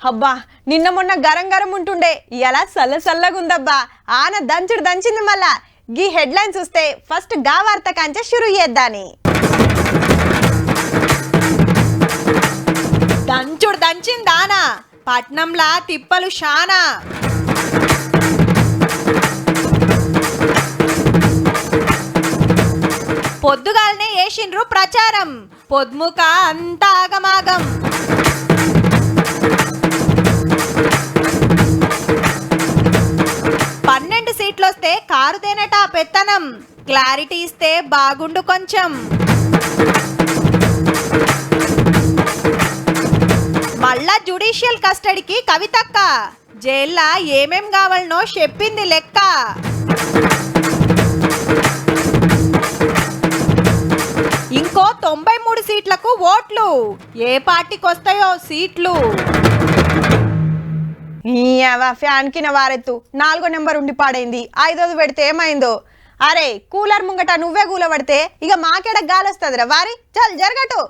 అబ్బా నిన్న మొన్న గరం గరం ఉంటుండే ఇలా సల్లగుందబ్బా ఆన దంచుడు దంచింది మళ్ళా గీ హెడ్లైన్ చూస్తే ఫస్ట్ గా వార్త కంచె షురు చేద్దాని దంచుడు దంచిందానా పట్నంలా తిప్పలు షానా పొద్దుగాలనే వేసిండ్రు ప్రచారం పొద్దుముక అంతా ఆగమాగం 12 సీట్లొస్తే కారుదేనట పెత్తనం క్లారిటీ ఇస్తే బాగుండు కొంచెం మళ్ళా జ్యుడిషియల్ కస్టడీకి కవితక్క జైల్లా ఏమేం కావాలనో చెప్పింది లెక్క ఇంకో 93 సీట్లకు ఓట్లు ఏ పార్టీకి వస్తాయో సీట్లు ఫ్యాన్ కిన వారెత్తు 4వ నెంబర్ ఉండి పాడైంది 5వది పెడితే ఏమైందో అరే కూలర్ ముంగట నువ్వే కూలబడితే ఇక మాకేడ గాలి వస్తుందిరా వారి చల్ జరగటు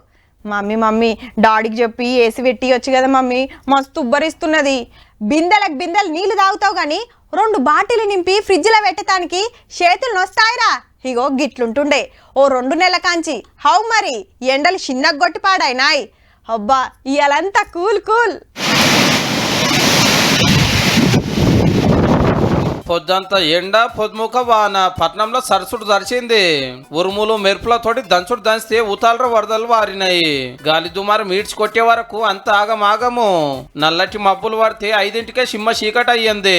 మమ్మీ డాడీకి చెప్పి ఏసీ పెట్టి వచ్చు కదా మమ్మీ మస్తు ఉబ్బరిస్తున్నది బిందెలకు బిందెలు నీళ్లు తాగుతావు గాని 2 బాటిల్ నింపి ఫ్రిడ్జ్లో పెట్టడానికి చేతులు నొస్తాయిరా ఇగో గిట్లుంటుండే ఓ 2 నెలల కాంచి హౌ మరి ఎండలు చిన్నగా గొట్టి పాడాయినాయి అబ్బా ఇయాలంతా కూల్ పొద్దంతా ఎండ పొద్దుముక వాన పట్నంలో సరసుడు దరిచింది ఉరుములు మెరుపులతోటి దంచుడు దంచితే ఊతాలర వరదలు వారినాయి గాలి దుమారు మీడ్చి కొట్టే వరకు అంత ఆగమాగము నల్లటి మబ్బులు పడితే 5ంటికే సిమ్మ చీకటి అయ్యింది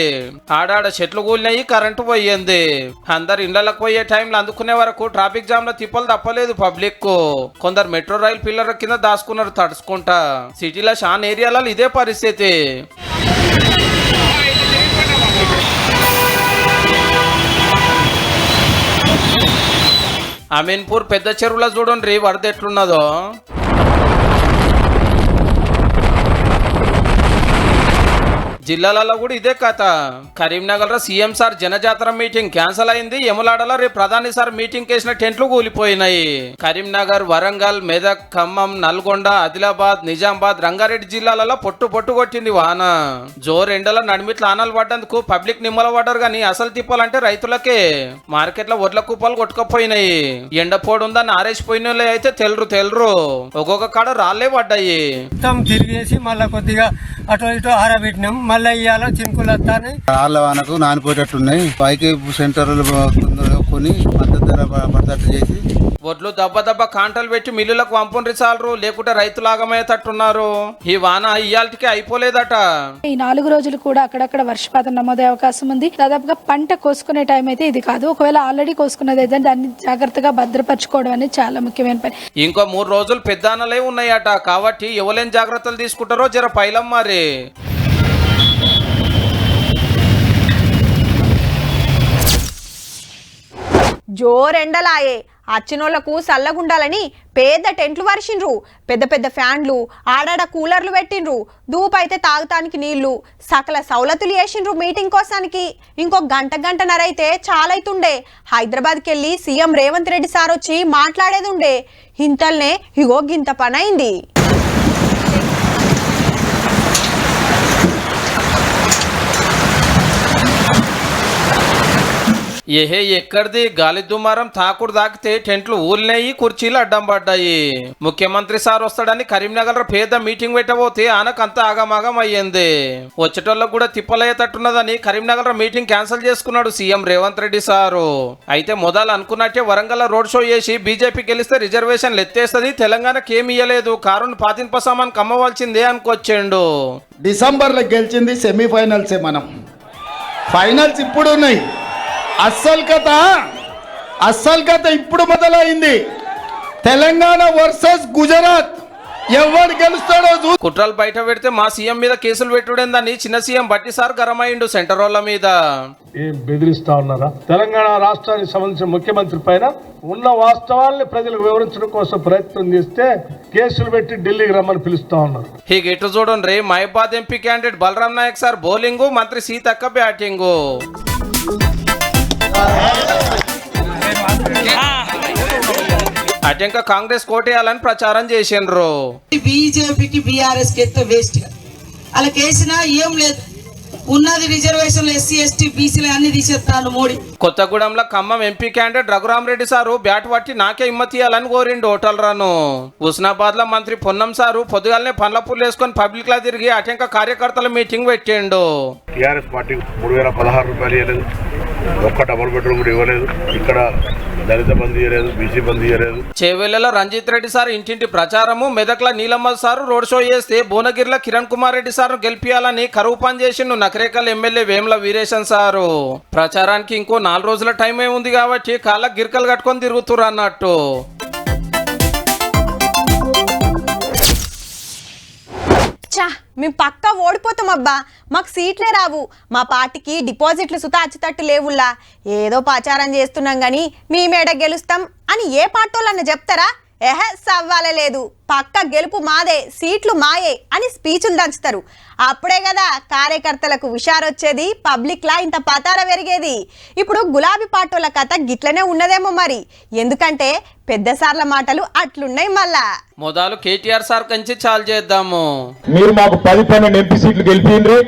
ఆడాడ చెట్లు కూలినాయి కరెంటు పోయింది అందరు ఇండ్లకు పోయే టైంలో అందుకునే వరకు ట్రాఫిక్ జామ్ లో తిప్పలు తప్పలేదు పబ్లిక్ కు కొందరు మెట్రో రైలు పిల్లల కింద దాచుకున్నారు తడుచుకుంటా సిటీలో చాలా ఏరియాలలో ఇదే పరిస్థితి అమీన్పూర్ పెద్ద చెరువులో చూడండి వరద ఎట్లున్నదో జిల్లాలలో కూడా ఇదే కథ కరీంనగర్ లో సీఎం సార్ జనజాతర మీటింగ్ క్యాన్సిల్ అయింది యములాడలో రేపు ప్రధాని సార్ మీటింగ్ కేసిన టెంట్లు కూలిపోయినాయి కరీంనగర్ వరంగల్ మెదక్ ఖమ్మం నల్గొండ ఆదిలాబాద్ నిజామాబాద్ రంగారెడ్డి జిల్లాలలో పొట్టు కొట్టింది వాన జోరు ఎండల నడిమిట్ల ఆనలు పడ్డందుకు పబ్లిక్ నిమ్మల పడ్డారు గాని అసలు తిప్పాలంటే రైతులకే మార్కెట్ లో వడ్ల కుప్పలు కొట్టుకపోయినాయి ఎండ పోడుందని ఆరేసిపోయిన అయితే తెలరు ఒక్కొక్క కాడ రాళ్లే పడ్డాయి తిరిగేసి మళ్ళా కొద్దిగా అటు ఇటు ఆరబెట్టినాం మళ్ళీ ఇవాళ చినుకులు వస్తాయి రాళ్ళ వానకు నానిపోయేటట్టున్నాయి పైకి సెంటర్లు కొని మద్దతు ధర పడతట్టు చేసి వడ్లు దెబ్బ కాంటలు పెట్టి మిల్లులకు పంపుండ్రి చాలరు లేకుంటే రైతులాగమయ్యేటట్టున్నారు ఈ వాన ఇయాల్టికి అయిపోలేదట ఈ 4 రోజులు కూడా అక్కడక్కడ వర్షపాతం నమోదయ్యే అవకాశం ఉంది దాదాపుగా పంట కోసుకునే టైం అయితే ఇది కాదు ఒకవేళ ఆల్రెడీ కోసుకున్నది అయితే దాన్ని జాగ్రత్తగా భద్రపరచుకోవడం అనేది చాలా ముఖ్యమైన పని ఇంకో 3 రోజులు పెద్దానలే ఉన్నాయట కాబట్టి ఎవలేని జాగ్రత్తలు తీసుకుంటారో జర పైలం మరి జోరెండలాయే అచ్చినోళ్లకు సల్లగుండాలని పెద్ద టెంట్లు వర్షిండ్రు పెద్ద ఫ్యాన్లు ఆడాడ కూలర్లు పెట్టిండ్రు దూపైతే తాగుతానికి నీళ్లు సకల సౌలతులు వేసిండ్రు మీటింగ్ కోసానికి ఇంకో గంటన్నరైతే చాలైతుండే హైదరాబాద్కి వెళ్ళి సీఎం రేవంత్ రెడ్డి సార్ వచ్చి మాట్లాడేది ఉండే ఇంతల్నే ఇగో గింత పనైంది ఏహే ఎక్కడిది గాలి దుమారం తాకుడు తాకితే టెంట్లు ఊరినాయి కుర్చీలు అడ్డం పడ్డాయి ముఖ్యమంత్రి సార్ వస్తాడని కరీంనగర్ పేద మీటింగ్ పెట్టబోతే ఆనకంతా ఆగమాగం అయ్యింది వచ్చేటోళ్ళకు కూడా తిప్పలయ్యేటట్టున్నదని కరీంనగర్ మీటింగ్ క్యాన్సిల్ చేసుకున్నాడు సీఎం రేవంత్ రెడ్డి సారు అయితే మొదలు అనుకున్నట్టే వరంగల్ రోడ్ షో చేసి బీజేపీ గెలిస్తే రిజర్వేషన్లు ఎత్తేస్తుంది తెలంగాణకి ఏమి ఇయ్యలేదు కారును పాతింపసామాన్ కమ్మవలసిందే అనుకొచ్చిండు డిసెంబర్లో గెలిచింది సెమీఫైనల్సే మనం ఫైనల్స్ ఇప్పుడు ఉన్నాయి అస్సలు కథ ఇప్పుడు మొదలైంది తెలంగాణ వర్సెస్ గుజరాత్ ఎవరు గెలుస్తాడో కుట్రలు బయట పెడితే మా సీఎం మీద కేసులు పెట్టుడేందని చిన్న సీఎం బట్టి సార్ గరమైండు సెంటర్ వాళ్ళ మీద ఏం బెదిరిస్తా ఉన్నారా తెలంగాణ రాష్ట్రానికి సంబంధించిన ముఖ్యమంత్రి పైన ఉన్న వాస్తవాల్ని ప్రజలకు వివరించడం కోసం ప్రయత్నం చేస్తే కేసులు పెట్టి ఢిల్లీకి రమ్మని పిలుస్తా ఉన్నారు ఈ ఇటు చూడండి మహిబాద్ MP candidate Balaram Naik sir bowling మంత్రి సీతక్క బ్యాటింగ్ అటెంక కాంగ్రెస్ కోటేయాలని ప్రచారం చేసిండ్రు బీజేపీకి బీఆర్ఎస్ కి వేస్ట్ అలా కేసినా ఏం లేదు, ఉన్నది రిజర్వేషన్లు ఎస్సీ ఎస్టీ బీసీలు అన్ని తీసేస్తాడు మోడీ. కొత్తగూడెంలో Khammam MP candidate Raghurama Reddy sir bat పట్టి నాకే ఇమ్మతీయాలని కోరిండు ఓటర్లను. హుస్నాబాద్ లో మంత్రి పొన్నం సారు పొద్దుగాలనే పండ్ల పూలు వేసుకొని పబ్లిక్ లా తిరిగి అటెంక కార్యకర్తల మీటింగ్ పెట్టిండు. టీఆర్ఎస్ పార్టీ 3016 రూపాయలు ఇవ్వలేదు, ఒక్క డబుల్ బెడ్రూమ్ కూడా ఇవ్వలేదు, ఇక్కడ దళిత బంధు ఇవ్వలేదు, బీసీ బంధు ఇవ్వలేదు. చేవెళ్లలో రంజిత్ రెడ్డి సార్ ఇంటింటి ప్రచారము, మెదక్ల నీలమ్మ సారు రోడ్ షో చేస్తే భువనగిరిలో కిరణ్ కుమార్ రెడ్డి సార్ గెలిపియాలని కరువు పని చేసిండు నకరేకల్ ఎమ్మెల్యే వేముల వీరేశన్ సారు. ప్రచారానికి ఇంకో 4 రోజుల టైమే ఉంది కాబట్టి కాళ్ళకు గిరికలు కట్టుకొని తిరుగుతురు అన్నట్టు. చా మేము పక్క ఓడిపోతాం అబ్బా, మాకు సీట్లే రావు, మా పార్టీకి డిపాజిట్లు సుతా అచ్చుతట్టు లేవుల్లా, ఏదో ప్రచారం చేస్తున్నాం కానీ మీ మేడ గెలుస్తాం అని ఏ పార్టీలన్న చెప్తారా? సవ్వాలే లేదు, పక్క గెలుపు మాదే, సీట్లు మాయే అని స్పీచ్లు దంచుతారు. అప్పుడే కదా కార్యకర్తలకు హుషారొచ్చేది, పబ్లిక్ లా ఇంత పతార పెరిగేది. ఇప్పుడు గులాబీ పార్టీల కథ గిట్లనే ఉన్నదేమో మరి, ఎందుకంటే పెద్ద సార్ల మాటలు అట్లున్నాయి. మళ్ళా మొదలు కేటీఆర్ సార్ కంచి చాలు చేద్దాము. మీరు మాకు 10-12 ఎంపీ సీట్లు గెలిపిండ్రి,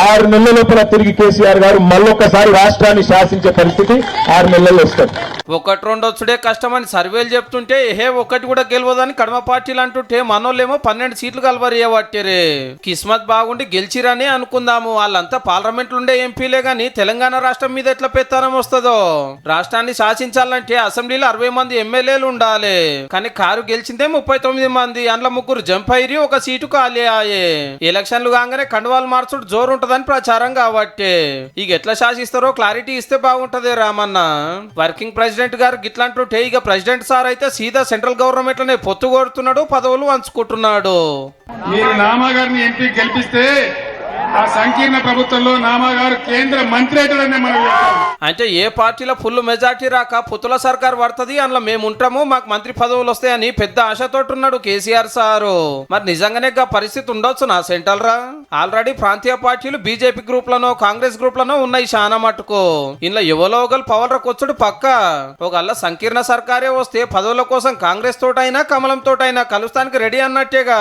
6 నెలల లోపల తిరిగి కేసీఆర్ గారు మళ్ళొక్కసారి రాష్ట్రాన్ని శాసించే పరిస్థితి 6 నెలల్లో వస్తుంది. 1-2 వచ్చుడే కష్టమని సర్వేలు చెప్తుంటే ఒకటి కూడా గెలవదని కడమ పార్టీలు అంటుంటే మనోళ్ళేమో 12 సీట్లు కలవరియబట్టిరే. కిస్మత్ బాగుండి గెలిచిరని అనుకుందాము. వాళ్ళంతా పార్లమెంట్లు ఉండే ఎంపీలే గాని తెలంగాణ రాష్ట్రం మీద ఎట్లా పెత్తనం వస్తుందో. రాష్ట్రాన్ని శాసించాలంటే అసెంబ్లీలో 60 మంది ఎమ్మెల్యేలు ఉండాలి, కానీ కారు గెలిచిందే 39 మంది, అందులో 3 జంప్ అయ్యి 1 సీటు ఖాళీ అయ్యే. ఎలక్షన్లు కాగానే కండువాలు మార్చుడు జోరు ఉంటదని ప్రచారం కాబట్టి ఇక ఎట్లా శాసిస్తారో క్లారిటీ ఇస్తే బాగుంటది. రామన్న వర్కింగ్ ప్రెసిడెంట్ గారు గిట్లంటుంటే ఇక ప్రెసిడెంట్ సార్ అయితే సీదా సెంట్రల్ గవర్నమెంట్ లోనే పొత్తు కోరుతున్నాడు, పదవులు పంచుకుంటున్నాడు. మీరు నామా గారిని ఎంపీ గెలిపిస్తే ఆ సంకీర్ణ ప్రభుత్వంలో నామా గారు కేంద్ర మంత్రి అవుతాడని మనం అంటే ఏ పార్టీలో ఫుల్ మెజార్టీ రాక పుత్తుల సర్కార్ పడుతుంది, అందులో మేము ఉంటాము, మాకు మంత్రి పదవులు వస్తాయని పెద్ద ఆశతోటి ఉన్నాడు కేసీఆర్ సారు. మరి నిజంగానే పరిస్థితి ఉండొచ్చు నా సెంట్రల్ రా. ఆల్రెడీ ప్రాంతీయ పార్టీలు బీజేపీ గ్రూప్ లను కాంగ్రెస్ గ్రూప్ లను ఉన్నాయి చాలా మటుకు. ఇందులో ఎవరో ఒకరు పవర్ వచ్చుడు పక్క. ఒకళ్ళ సంకీర్ణ సర్కారే వస్తే పదవుల కోసం కాంగ్రెస్ తోటైనా కమలం తోటైనా కలుస్తానికి రెడీ అన్నట్టేగా.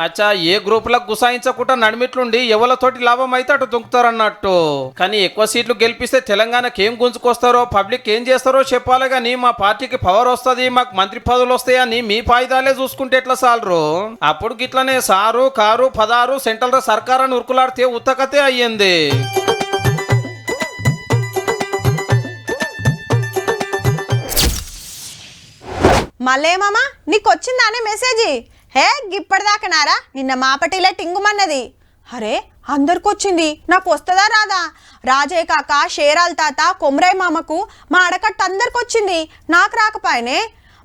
అచ్చా ఏ గ్రూపులకు గుసాయించకుండా నడిమిట్లుండి ఎవరితోటి లాభం అయితే అటు దుంకుతారన్నట్టు. కానీ ఎక్కువ సీట్లు గెలిపిస్తే తెలంగాణకి ఏం గుంజుకొస్తారో పబ్లిక్ ఏం చేస్తారో చెప్పాలి గానీ మా పార్టీకి పవర్ వస్తుంది, మాకు మంత్రి పదవులు వస్తాయని మీ ఫాయిదాలే చూసుకుంటే ఎట్లా సాలరు. అప్పుడు గిట్లనే సారు కారు 16 సెంట్రల్ సర్కార్ అని ఉరుకులాడితే ఉత్తకతే అయ్యింది. మళ్ళేమామా నీకు వచ్చిందానే మెసేజ్? గిప్పటిదాకనారా నిన్న మాపటిలే టింగుమన్నది. అరే అందరికి వచ్చింది, నాకు వస్తుందా రాదా? రాజయ్య కాక, షేరాల్ తాత, కొమరయ్య మామకు, మా అడకట్ట అందరికి వచ్చింది, నాకు రాకపోయనే.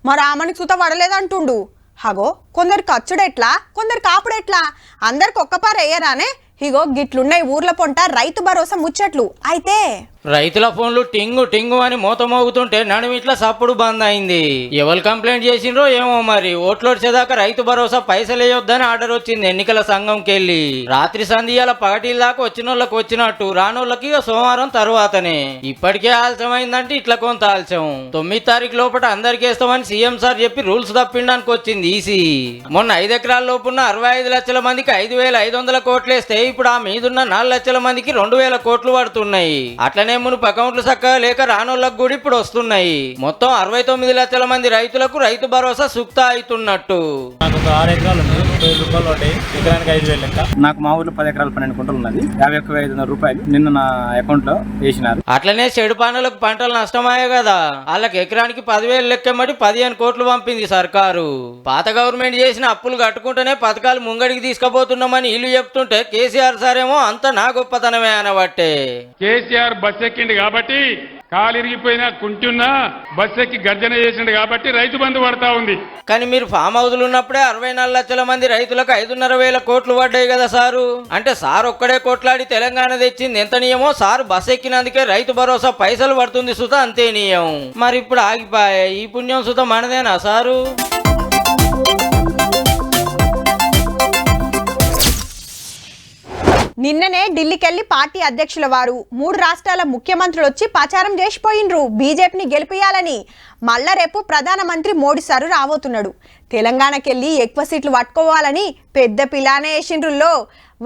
మా రామనికి సుత పడలేదంటుండు. హగో కొందరికి అచ్చుడెట్లా, కొందరికి కాపుడెట్లా, అందరికి ఒక్కపారు వేయరానే. ఇగో గిట్లున్నాయి ఊర్ల పొంట రైతు భరోసా ముచ్చట్లు. అయితే రైతుల ఫోన్లు టింగు టింగు అని మూత మోగుతుంటే నడుమిట్లా సప్పుడు బంద్ అయింది. ఎవరు కంప్లైంట్ చేసిండ్రో ఏమో మరి. ఓట్లొచ్చేదాకా రైతు భరోసా పైసలు వేయొద్దని ఆర్డర్ వచ్చింది ఎన్నికల సంఘంకి వెళ్ళి. రాత్రి సంధియాల పగటిల దాకా వచ్చిన వాళ్ళకి వచ్చినట్టు, రానోళ్ళకి సోమవారం తర్వాతనే. ఇప్పటికే ఆలస్యమైందంటే ఇట్లా కొంత ఆలస్యం. 9 తారీఖు లోపల అందరికి వేస్తామని సీఎం సార్ చెప్పి రూల్స్ తప్పిండడానికి వచ్చింది ఈసీ. మొన్న 5 ఎకరాల లోపున్న 65 లక్షల మందికి 5,500 కోట్లు వేస్తే ఇప్పుడు ఆ మీదున్న 4 లక్షల మందికి 2,000 కోట్లు పడుతున్నాయి. అట్లనే మునుపు అకౌంట్లు చక్కగా లేక రానోళ్ళకు కూడా ఇప్పుడు వస్తున్నాయి. మొత్తం 69 లక్షల మంది రైతులకు రైతు భరోసా సుక్తా అవుతున్నట్టు. నాకు 6 ఎకరాలు ఉంది, 1000 రూపాయలు ఉంటాయి, ఎకరానికి 5,000 లెక్క. నాకు మా ఊర్లో 10 ఎకరాలు 12 కుంటలు ఉన్నది, 51,500 రూపాయలు నిన్న నా అకౌంట్ లో వేసినారు. అట్లనే చెడు పనులకు పంటలు నష్టమయ్యాయి కదా, వాళ్ళకి ఎకరానికి 10,000 లెక్కమ్మటి 15 కోట్లు పంపింది సర్కారు. పాత గవర్నమెంట్ చేసిన అప్పులు కట్టుకుంటేనే పథకాలు ముంగడికి తీసుకుపోతున్నామని వీళ్ళు చెప్తుంటే కేసీఆర్ సార్ ఏమో అంత నా గొప్పతనమే అనబట్టే. కేసీఆర్ బస్ ఎక్కిండు కాబట్టి, కాలు ఇరిగిపోయినా కుంటున్నా బస్ ఎక్కి గర్జన చేసిండు కాబట్టి రైతు బంధు పడతా ఉంది. కానీ మీరు ఫామ్ హౌస్లు ఉన్నప్పుడే 64 లక్షల మంది రైతులకు 5,500 కోట్లు పడ్డాయి కదా సారు. అంటే సార్ ఒక్కడే కొట్లాడి తెలంగాణ తెచ్చింది ఎంత నియమో, సార్ బస్ ఎక్కినందుకే రైతు భరోసా పైసలు పడుతుంది సుత అంతే నియం. మరి ఇప్పుడు ఆగిపోయాయి, ఈ పుణ్యం సుత మనదేనా సారు? నిన్ననే ఢిల్లీకెళ్లి పార్టీ అధ్యక్షుల వారు 3 రాష్ట్రాల ముఖ్యమంత్రులు వచ్చి ప్రచారం చేసిపోయిండ్రు బీజేపీని గెలిపియాలని. మళ్ళా రేపు ప్రధానమంత్రి మోడీ సారు రాబోతున్నాడు. తెలంగాణకెళ్ళి ఎక్కువ సీట్లు పట్టుకోవాలని పెద్ద పిలానే వేసిండ్రుల్లో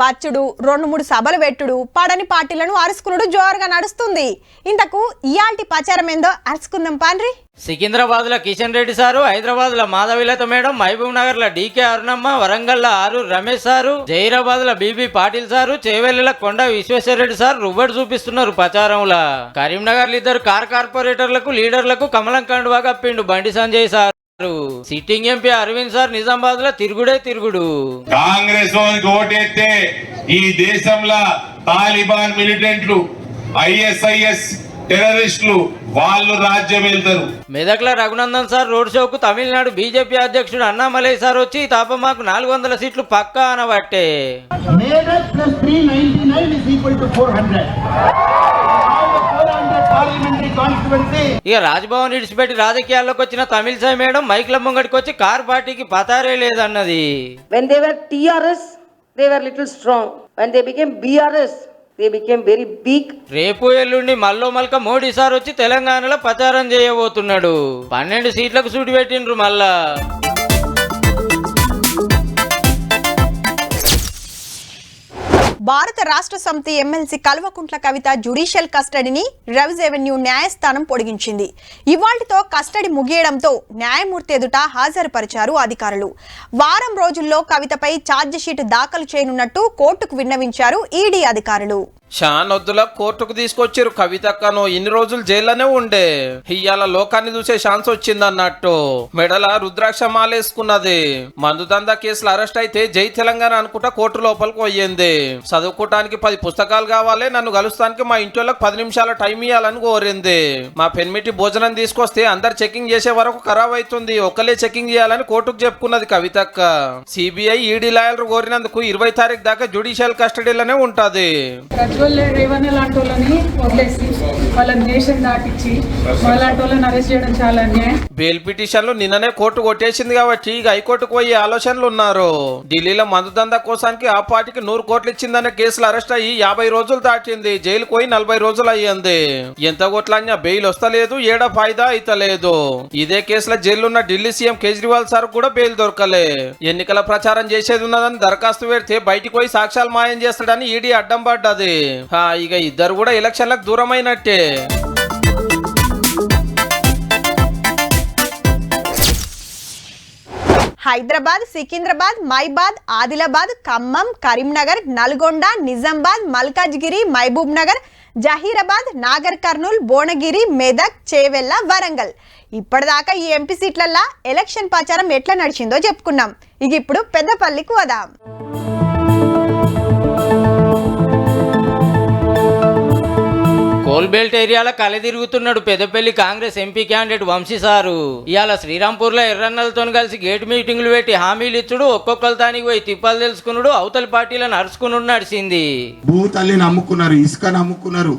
వచ్చుడు 2-3 సభలు పెట్టుడు పడని పార్టీలను అరుచుకునుడు జోరుగా నడుస్తుంది. ఇంతకు ఇయాల్టి ప్రచారం ఏందో అరుచుకుందాం పాండ్రి. సికింద్రాబాద్ లో కిషన్ రెడ్డి సారు, హైదరాబాద్ లో మాధవిలత మేడం, మహబూబ్ నగర్ లో డీకే అరుణమ్మ, వరంగల్ లో ఆరూరు రమేష్ సారు, జహీరాబాద్ లో బీబీ పాటిల్ సారు, చేవెళ్ల కొండ విశ్వేశ్వర రెడ్డి సార్ రువ్వడు చూపిస్తున్నారు ప్రచారంలా. కరీంనగర్ లో 2 కార్పొరేటర్లకు లీడర్లకు కమలం కండువా కప్పిండు Bandi Sanjay sir. Sitting MP Arvind sir Nizamabad లో తిరుగుడే తిరుగుడు. కాంగ్రెస్ ఓటేస్తే ఈ దేశంలో తాలిబాన్ మిలిటెంట్లు, ISIS టెర్రరిస్టులు వాళ్ళు రాజ్యం వెళ్తారు. మెదక్ల రఘునందన్ సార్ రోడ్ షోకు తమిళనాడు బీజేపీ అధ్యక్షుడు అన్నామలై సార్ వచ్చి తాప మాకు 400 సీట్లు పక్కా అనబట్టే. ఇక రాజ్భవన్ విడిచిపెట్టి రాజకీయాల్లోకి వచ్చిన తమిళసాయి మేడం మైక్ల ముంగడికి వచ్చి కార్ పార్టీకి పతారే లేదన్నది. When they were TRS, they were little strong. When they became BRS, they became very big. రేపు ఎల్లుండి మల్లో మల్క మోడీ సార్ వచ్చి తెలంగాణలో ప్రచారం చేయబోతున్నాడు. 12 సీట్లకు సూటి పెట్టిండ్రు మళ్ళా. భారత రాష్ట్ర సమితి MLC Kalvakuntla Kavitha judicial కస్టడీని review revenue న్యాయస్థానం పొడిగించింది. ఇవాళ్టితో కస్టడీ ముగియడంతో న్యాయమూర్తి ఎదుట హాజరుపరిచారు అధికారులు. వారం రోజుల్లో కవితపై ఛార్జిషీట్ దాఖలు చేయనున్నట్టు కోర్టుకు విన్నవించారు ఈడీ అధికారులు. షానొద్దుల కోర్టుకు తీసుకొచ్చారు కవితక్కను. ఇన్ని రోజులు జైల్లోనే ఉండే, ఇయ్యాల లోకాన్ని చూసే ఛాన్స్ వచ్చిందన్నట్టు మెడల రుద్రాక్ష మాలేసుకున్నది. మందుదందా కేసులు అరెస్ట్ అయితే జై తెలంగాణ అనుకుంటా కోర్టు లోపలికి పోయింది. చదువుకోవటానికి 10 పుస్తకాలు కావాలి, నన్ను కలుస్తానికి మా ఇంటి వాళ్ళకి 10 నిమిషాల టైం ఇవ్వాలని కోరింది. మా పెన్మిటి భోజనం తీసుకొస్తే అందరు చెకింగ్ చేసే వరకు ఖరాబ్ అవుతుంది, ఒక్కలే చెకింగ్ చేయాలని కోర్టుకు చెప్పుకున్నది కవితక్క. సిబిఐ ఈడీ లాయర్లు కోరినందుకు 20 తారీఖు దాకా జ్యుడిషియల్ కస్టడీలోనే ఉంటది. రేవన్న లాంటి వాళ్ళని వదిలేసి వాళ్ళని దేశం దాటించి వాళ్ళంటి వాళ్ళని అరెస్ట్ చేయడం చాలా అన్యాయం. బెయిల్ పిటిషన్లు నిన్ననే కోర్టు కొట్టేసింది కాబట్టి ఇక హైకోర్టుకు పోయే ఆలోచనలు ఉన్నారు. ఢిల్లీలో మందుదందా కోసానికి ఆ పార్టీకి 100 కోట్లు ఇచ్చిందనే కేసులు అరెస్ట్ అయ్యి 50 రోజులు దాటింది. జైలుకు పోయి 40 రోజులు అయ్యింది. ఎంత కోట్లన్నా బెయిల్ వస్తలేదు, ఏడ ఫాయిదా అయితలేదు. ఇదే కేసులో జైలున్న ఢిల్లీ సీఎం కేజ్రీవాల్ సార్ కూడా బెయిల్ దొరకలే. ఎన్నికల ప్రచారం చేసేది ఉన్నదని దరఖాస్తు పెడితే బయటికి పోయి సాక్ష్యాలు మాయం చేస్తాడని ఈడీ అడ్డం పడ్డది. ఇక ఇద్దరు కూడా ఎలక్షన్లకు దూరమైనట్టే. హైదరాబాద్, సికింద్రాబాద్, మైబాద్, ఆదిలాబాద్, ఖమ్మం, కరీంనగర్, నల్గొండ, నిజామాబాద్, మల్కాజ్గిరి, మహబూబ్ నగర్, జహీరాబాద్, నాగర్ కర్నూల్, భువనగిరి, మెదక్, చేవెళ్ల, వరంగల్ ఇప్పటిదాకా ఈ ఎంపీ సీట్లల్లా ఎలక్షన్ ప్రచారం ఎట్లా నడిచిందో చెప్పుకున్నాం. ఇక ఇప్పుడు పెద్దపల్లికి వదాం. కోల్బెల్ట్ ఏరియాలో కలెదిరుగుతున్నాడు Peddapalli Congress MP candidate Vamsi sir. ఇవాళ శ్రీరాంపూర్ లో ఎర్రన్నలతో కలిసి గేట్ మీటింగ్లు పెట్టి హామీలు ఇచ్చుడు, ఒక్కొక్కరు దానికి పోయి తిప్పలు తెలుసుకున్నాడు, అవతలి పార్టీలను అరుచుకుని నడిచింది. భూతల్లిని అమ్ముకున్నారు, ఇసుకను అమ్ముకున్నారు,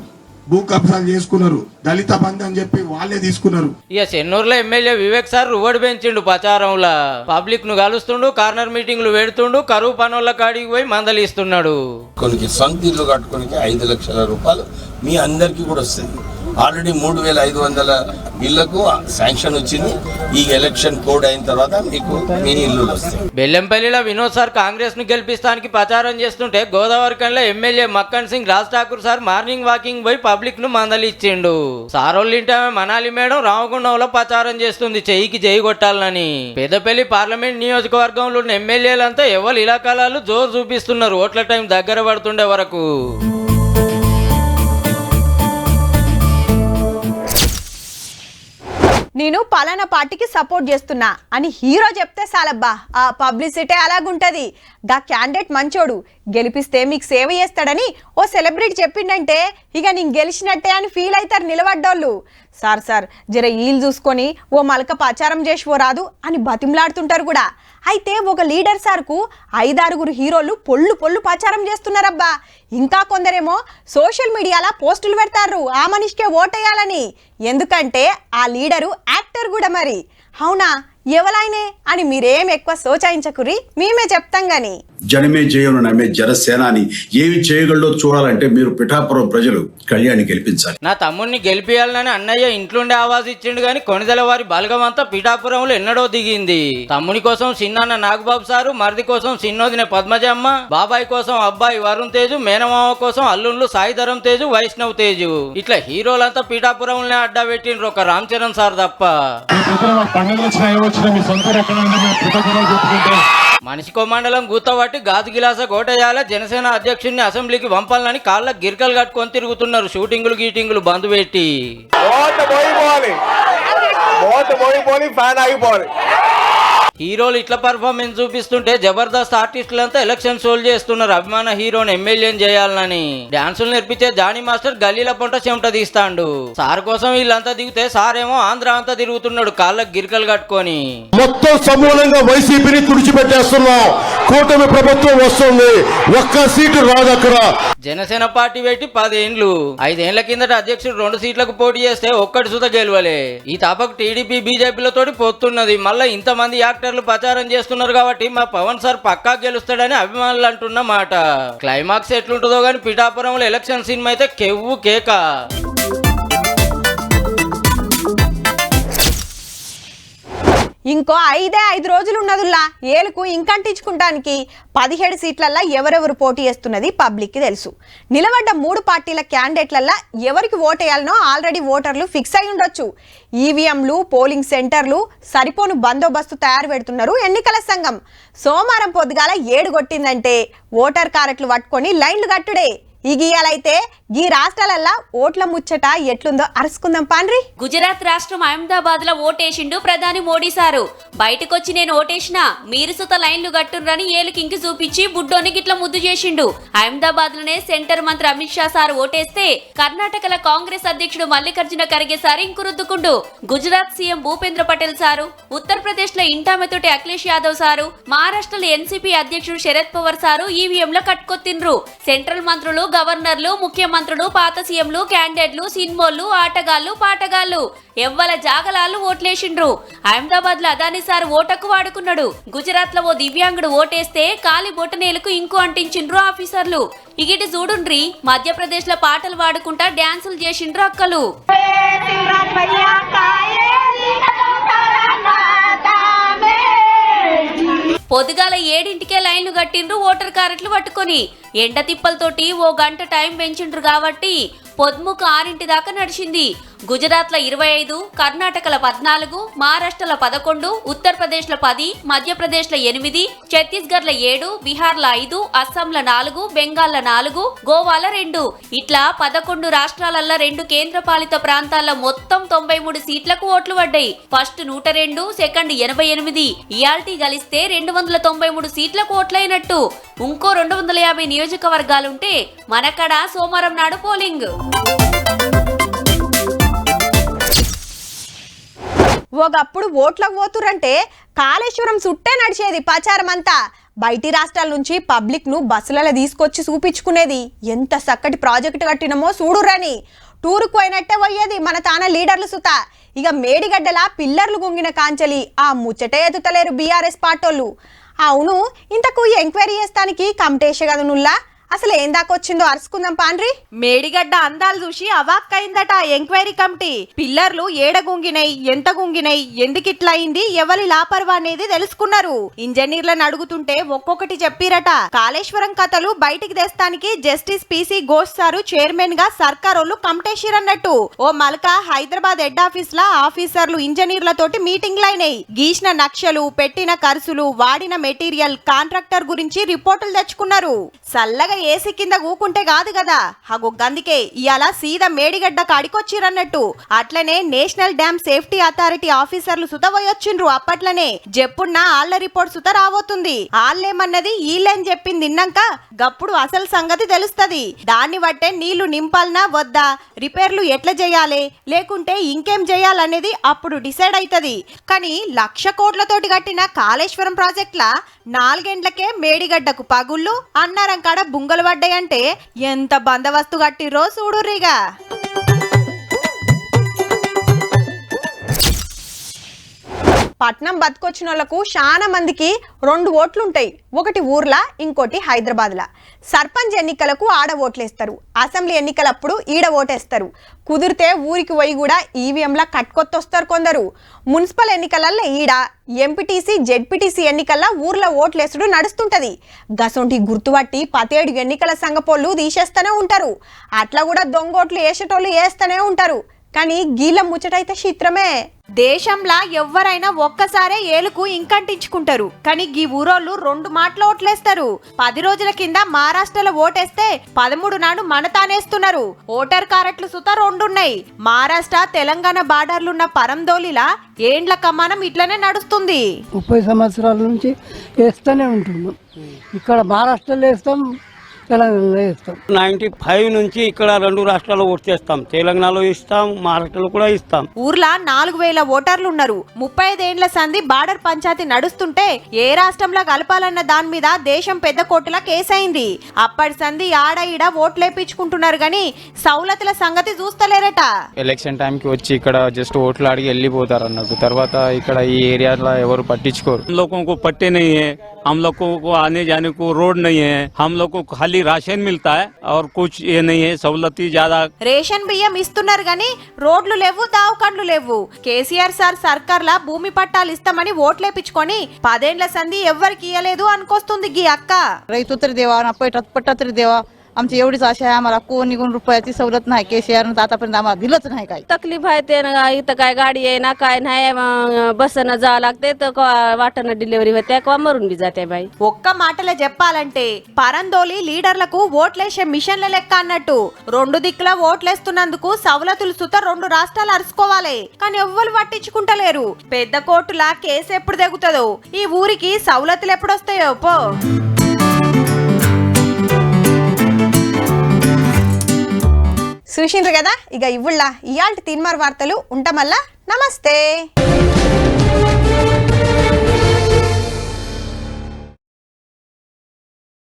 భూ కబ్జాలు చేసుకున్నారు, దళిత బంధు అని చెప్పి వాళ్ళే తీసుకున్నారు. ఇక చెన్నూరులో ఎమ్మెల్యే వివేక్ సార్ రువ్వడి పెంచిండు ప్రచారంలో. పబ్లిక్ ను కలుస్తుండు, కార్నర్ మీటింగ్లు పెడుతుండు, కరువు పనుల కాడికి పోయి మందలిస్తున్నాడు. కొన్ని సొంత ఇల్లు కట్టుకోనికి 5 లక్షల రూపాయలు మీ అందరికీ కూడా వస్తుంది. ఆల్రెడీ 3500 ఇళ్లకు శాంక్షన్ వచ్చింది. ఈ ఎలక్షన్ కోడ్ అయిన తర్వాత మీకు మీ ఇల్లు వస్తాయి. బెల్లంపల్లిలో వినోద్ సార్ కాంగ్రెస్ ను గెలిపిస్తానికి ప్రచారం చేస్తుంటే గోదావరికంలో MLA Makkan Singh Raj Thakur sir morning walking పోయి పబ్లిక్ ను మందలిచ్చిండు. సారోళ్ళింటే మనాలి మేడం రామగుండంలో ప్రచారం చేస్తుంది చెయ్యికి చెయ్యి కొట్టాలని. పెద్దపల్లి పార్లమెంట్ నియోజకవర్గంలో ఉన్న ఎమ్మెల్యేలంతా ఎవరు ఇలాకాలాలు జోరు చూపిస్తున్నారు ఓట్ల టైం దగ్గర పడుతుండే వరకు. నేను పలానా పార్టీకి సపోర్ట్ చేస్తున్నా అని హీరో చెప్తే చాలబ్బా, ఆ పబ్లిసిటీ అలాగుంటది. గా క్యాండిడేట్ మంచోడు, గెలిపిస్తే మీకు సేవ చేస్తాడని ఓ సెలబ్రిటీ చెప్పిండంటే ఇక నేను గెలిచినట్టే అని ఫీల్ అవుతారు నిలబడ్డోళ్ళు. సార్ జర ఈలు చూసుకొని ఓ మలక ప్రచారం చేసి రాదు అని బతిమలాడుతుంటారు కూడా. అయితే ఒక లీడర్ సార్కు 5-6 హీరోలు పొల్లు ప్రచారం చేస్తున్నారబ్బా. ఇంకా కొందరేమో సోషల్ మీడియాలో పోస్టులు పెడతారు ఆ మనిషికే ఓటేయాలని. ఎందుకంటే ఆ లీడరు యాక్టర్ కూడా మరి. అవునా ఎవలైనే అని మీరేం ఎక్కువ సోచాయించకురి, మేమే చెప్తాం గాని. జనమే జయను నమ్మే జనసేనాని ఏమి చేయగలడో చూడాలంటే మీరు పిఠాపురం ప్రజలు కళ్యాణి గెలిపించాలి. నా తమ్ముడిని గెలిపియాలని అన్నయ్య ఇంట్లోండే ఆవాజ్ ఇచ్చిండు గాని కొనిదెల వారి బలగం అంతా పిఠాపురంలో ఎన్నడో దిగింది. తమ్ముని కోసం చిన్నాన్న నాగబాబు సారు, మరిది కోసం చిన్నోదిన పద్మజమ్మ, బాబాయ్ కోసం అబ్బాయి వరుణ్ తేజు, మేనమామ కోసం అల్లుళ్ళు సాయిధరం తేజు, వైష్ణవ్ తేజు, ఇట్లా హీరోలంతా పిఠాపురంలో అడ్డా పెట్టిండ్రు, ఒక రామ్ చరణ్ సార్ తప్ప. మనిషికో మండలం గుత్తబట్టి గాజు గిలాస కోటయ్యాల జనసేన అధ్యక్షుడిని అసెంబ్లీకి పంపాలని కాళ్ళ గిరికలు కట్టుకొని తిరుగుతున్నారు, షూటింగులు గీటింగులు బంద్ పెట్టి. హీరోలు ఇట్లా పర్ఫార్మెన్స్ చూపిస్తుంటే జబర్దస్త్ ఆర్టిస్టులంతా ఎలక్షన్ షోలు చేస్తున్నారు, అభిమాన హీరోని ఎమ్మెల్యేని చేయాలని. డాన్సులు నేర్పించే జానీ మాస్టర్ గల్లీల పొంట చెమట తీస్తాడు. సార్ కోసం వీళ్ళంతా దిగితే సార్ ఏమో ఆంధ్ర అంతా తిరుగుతున్నాడు కాళ్ళకి గిరికలు కట్టుకొని. మొత్తం సమూలంగా వైసీపీని తుడిచిపెట్టేస్తున్నాం, కూటమి ప్రభుత్వం వస్తుంది, ఒక్క సీటు రాదు అక్కడ. జనసేన పార్టీ పెట్టి 10 ఏండ్లు, 5 ఏళ్ల కిందట అధ్యక్షుడు 2 సీట్లకు పోటీ చేస్తే ఒక్కటి సుత గెలవలే. ఈ తాపకు టీడీపీ బీజేపీలతోటి పోతున్నది. మళ్ళీ ఇంతమంది యాక్టర్లు ప్రచారం చేస్తున్నారు కాబట్టి మా పవన్ సార్ పక్కా గెలుస్తాడని అభిమానులు అంటున్న మాట. క్లైమాక్స్ ఎట్లుంటుందో గానీ పిఠాపురంలో ఎలక్షన్ సినిమా అయితే కెవ్వు కేక. ఇంకో 5 రోజులు ఉన్నదుల్లా ఏలుకు ఇంకంటించుకుంటానికి 17 సీట్లల్లా ఎవరెవరు పోటీ చేస్తున్నది పబ్లిక్కి తెలుసు. నిలబడ్డ 3 పార్టీల క్యాండిడేట్లల్లా ఎవరికి ఓటేయాలనో ఆల్రెడీ ఓటర్లు ఫిక్స్ అయి ఉండొచ్చు. ఈవీఎంలు, పోలింగ్ సెంటర్లు, సరిపోను బందోబస్తు తయారు పెడుతున్నారు ఎన్నికల సంఘం. సోమవారం పొద్దుగాల 7 కొట్టిందంటే ఓటర్ కారెట్లు పట్టుకొని లైన్లు కట్టుడే. ఇగియాలైతే ఈ రాష్ట్రాలల్లా ఓట్ల ముచ్చట ఎట్లుందో అరుసుకుందాం పాండ్రి. గుజరాత్ రాష్ట్రం అహ్మదాబాద్ లో ఓటేసిండు ప్రధాని మోడీ సారు. బయటకొచ్చి నేను ఓటేసినా మీరు సుత లైన్లు గట్టుర్రని ఏలుకింకి చూపించి బుడ్డోని గిట్ల ముద్దు చేసిండు. అహ్మదాబాద్ లోనే సెంటర్ మంత్రి అమిత్ షా సారు ఓటేస్తే కర్ణాటకల కాంగ్రెస్ అధ్యక్షుడు మల్లికార్జున ఖర్గే సారు ఇంకురుద్దుకుండు. గుజరాత్ సీఎం భూపేంద్ర పటేల్ సారు, ఉత్తరప్రదేశ్ లో ఇంటామెతోటి అఖిలేష్ యాదవ్ సారు, మహారాష్ట్రలో ఎన్సీపీ అధ్యక్షుడు శరద్ పవార్ సారు ఈవీఎం లో కట్టుకొత్తిండ్రు. సెంట్రల్ మంత్రులు, గవర్నర్లు, ముఖ్యమంత్రులు, పాత సీఎంలు, క్యాండిడేట్లు, సినిమోళ్లు, ఆటగాళ్లు, పాటగాళ్లు ఎవ్వల జాగలాలు ఓట్లేసిండ్రు. అహ్మదాబాద్ లో అదాని సార్ ఓటకు వాడుకున్నాడు. గుజరాత్ లో ఓ దివ్యాంగుడు ఓటేస్తే కాలి బొటనేలకు ఇంకు అంటించిండ్రు ఆఫీసర్లు. ఇగిటి చూడుండ్రి, మధ్యప్రదేశ్ లో పాటలు వాడుకుంటా డాన్సులు చేసిండ్రు అక్కలు. పొద్దుగాల 7ంటికే లైన్లు కట్టిండ్రు ఓటర్ కారెట్లు పట్టుకొని. ఎండ తిప్పలతోటి ఓ గంట టైం పెంచిండ్రు కాబట్టి పొద్దుముక 6 దాకా నడిచింది. గుజరాత్ లో 25, కర్ణాటకలో 14, మహారాష్ట్రలో 11, ఉత్తరప్రదేశ్ లో 10, మధ్యప్రదేశ్ లో 8, ఛత్తీస్గఢ్ లో 7, బీహార్ లో 5, అస్సాంలో 4, బెంగాల్ లో 4, గోవాలో 2, ఇట్లా 11 రాష్ట్రాలలో 2 కేంద్ర పాలిత ప్రాంతాల్లో మొత్తం 93 సీట్లకు ఓట్లు పడ్డాయి. ఫస్ట్ 102, సెకండ్ 88, ఇయాల్టీ కలిస్తే 293 సీట్లకు ఓట్లయినట్టు. ఇంకో 250 నియోజకవర్గాలుంటే మనకడ సోమవారం నాడు పోలింగ్. ఒకప్పుడు ఓట్లకు పోతురంటే కాళేశ్వరం చుట్టే నడిచేది ప్రచారం అంతా. బయటి రాష్ట్రాల నుంచి పబ్లిక్ ను బస్సులలో తీసుకొచ్చి చూపించుకునేది. ఎంత చక్కటి ప్రాజెక్టు కట్టినమో చూడురని టూరుకు పోయినట్టే పోయేది మన తాన లీడర్లు సుత. ఇక మేడిగడ్డల పిల్లర్లు గుంగిన కాంచలి ఆ ముచ్చటే ఎదుతలేరు బీఆర్ఎస్ పార్టోళ్ళు. అవును, ఇంతకు ఎంక్వైరీ చేస్తానికి కమిటేష కదా నుల్లా, అసలు ఏం దాకొచ్చిందో అరుసుకుందాం పాండ్రి. మేడిగడ్డ అందాలు చూసి అవాక్కైందట ఎంక్వైరీ కమిటీ. పిల్లర్లు ఏడ గుంగినై, ఎంత గుంగినై, ఎందుకిట్లా అయింది, ఎవరి లాపర్వా అనేది తెలుసుకున్నారు. ఇంజనీర్లను అడుగుతుంటే ఒక్కొక్కటి చెప్పిరట. కాళేశ్వరం కథలు బయటికి తెస్తానికి justice PC Ghosh sir chairman గా సర్కారోళ్ళు కమిటేసిరన్నట్టు. ఓ మల్కా హైదరాబాద్ హెడ్ ఆఫీస్ లా ఆఫీసర్లు ఇంజనీర్లతోటి మీటింగ్లైనాయి. గీసిన నక్షలు, పెట్టిన ఖర్చులు, వాడిన మెటీరియల్, కాంట్రాక్టర్ గురించి రిపోర్టులు తెచ్చుకున్నారు. చల్లగా ఏసీ కింద కూకుంటే కాదు కదా, హగో గందుకే ఇయాల సీదా మేడిగడ్డ కాడికొచ్చిరన్నట్టు. అట్లనే నేషనల్ డ్యామ్ సేఫ్టీ అథారిటీ ఆఫీసర్లు సుత పోయొచ్చిండ్రు. అప్పట్లనే చెప్పున్న ఆళ్ల రిపోర్ట్ సుత రాబోతుంది. ఆళ్ళేమన్నది ఈళ్ళని చెప్పింది విన్నాక గప్పుడు అసలు సంగతి తెలుస్తది. దాన్ని బట్టే నీళ్లు నింపాలనా వద్దా, రిపేర్లు ఎట్లా చేయాలి, లేకుంటే ఇంకేం చేయాలనేది అప్పుడు డిసైడ్ అవుతుంది. కానీ 1,00,000 కోట్లతోటి కట్టిన కాళేశ్వరం ప్రాజెక్ట్ల 4 గంటలకే మేడిగడ్డకు పగుళ్ళు, అన్నారం కాడ బుంగలు పడ్డాయంటే ఎంత బందోబస్తు కట్టిర్రో చూడుర్రిగా. పట్నం బతుకొచ్చిన వాళ్ళకు చాలా మందికి 2 ఓట్లుంటాయి, ఒకటి ఊర్లా ఇంకోటి హైదరాబాద్లా. సర్పంచ్ ఎన్నికలకు ఆడ ఓట్లేస్తారు, అసెంబ్లీ ఎన్నికలప్పుడు ఈడ ఓటేస్తారు. కుదిరితే ఊరికి పోయి కూడా ఈవీఎంలా కట్టుకొత్తొస్తారు కొందరు. మున్సిపల్ ఎన్నికలల్లో ఈడ, ఎంపీటీసీ జెడ్పీటీసీ ఎన్నికల్లో ఊర్లో ఓట్లేసుడు నడుస్తుంటది. గసొంటి గుర్తుపట్టి 17 ఎన్నికల సంఘపోళ్ళు తీసేస్తూనే ఉంటారు. అట్లా కూడా దొంగోట్లు వేసేటోళ్ళు వేస్తూనే ఉంటారు. కానీ గీళ్ళ ముచ్చటైతే చిత్రమే. దేశంలా ఎవ్వరైనా ఒక్కసారే ఏలుకు ఇంకంటించుకుంటారు, కానీ గీ ఊరోళ్ళు 2 మాటలు ఓట్లేస్తారు. 10 రోజుల కింద మహారాష్ట్రలో ఓటేస్తే 13 నాడు మనతానేస్తున్నారు. ఓటర్ కారట్లు సుత 2 ఉన్నాయి. మహారాష్ట్ర తెలంగాణ బార్డర్లున్న పరందోలిలా ఏండ్ల కమానం ఇట్లనే నడుస్తుంది. 30 సంవత్సరాల నుంచి వేస్తూనే ఉంటున్నాం. ఇక్కడ మహారాష్ట్రలో వేస్తాం, తెలంగాణలో ఇస్తాం. 95 నుంచి ఇక్కడ 2 రాష్ట్రాల్లో ఓటు చేస్తాం. తెలంగాణలో ఇస్తాం, మహారాష్ట్రలో కూడా ఇస్తాం. ఊర్లా 4000 ఓటర్లు ఉన్నారు. 35 ఏండ్ల సంధి బార్డర్ పంచాయతీ నడుస్తుంటే ఏ రాష్ట్రంలో కలపాలన్న దాని మీద దేశం పెద్ద కోర్టుల కేసైంది. అప్పటి సంధి ఆడ ఈడ ఓట్లేపించుకుంటున్నారు గాని సౌలతుల సంగతి చూస్తలేరట. ఎలక్షన్ టైంకి వచ్చి ఇక్కడ జస్ట్ ఓట్లు అడిగి వెళ్ళిపోతారు అన్నట్టు. తర్వాత ఇక్కడ ఈ ఏరియాలో ఎవరు పట్టించుకోరు. हम लोगों को पट्टे नहीं है, हम लोगों को आने जाने को रोड नहीं है, हम लोग को खाली राशन मिलता है और कुछ ये नहीं है, सहूलती ज्यादा. రేషన్ బియ్యం ఇస్తున్నారు గాని రోడ్లు లేవు, దావకండ్లు లేవు. కేసీఆర్ సార్ సర్కార్లా భూమి పట్టాలు ఇస్తామని ఓట్లేపించుకొని 10 ఏండ్ల సంధి ఎవ్వరికి ఇయ్యలేదు అనుకొస్తుంది గీ అక్క. రైతు तरी देवा ना पट्टा तरी देवा. आमची एवढीच आशा आहे, आम्हाला कोणी रुपयाची सवलत नाही. केसीआर आतापर्यंत आम्हाला दिलंच नाही. काय तकलीफ आहे ते ना, इथं काय गाडी आहे ना, काय नाही, बसनं जावं लागते तर वाटणं डिलिव्हरी होते किंवा मरून बी जाते बाई. ఒక్క మాటలో చెప్పాలంటే పరందోలి లీడర్లకు ఓట్లేసే మిషన్ల లెక్క అన్నట్టు. 2 దిక్కుల ఓట్లేస్తున్నందుకు సవలతులు సుత 2 రాష్ట్రాలు అరుచుకోవాలి, కానీ ఎవ్వరు పట్టించుకుంటలేరు. పెద్ద కోర్టులా కేసు ఎప్పుడు తెగుతుందో, ఈ ఊరికి సవలతులు ఎప్పుడొస్తాయో పో. చూసిండ్రు కదా, ఇక ఇవ్వుళ్ళ ఇయాల్టి తీన్మార్ వార్తలు ఉంటామల్లా. నమస్తే.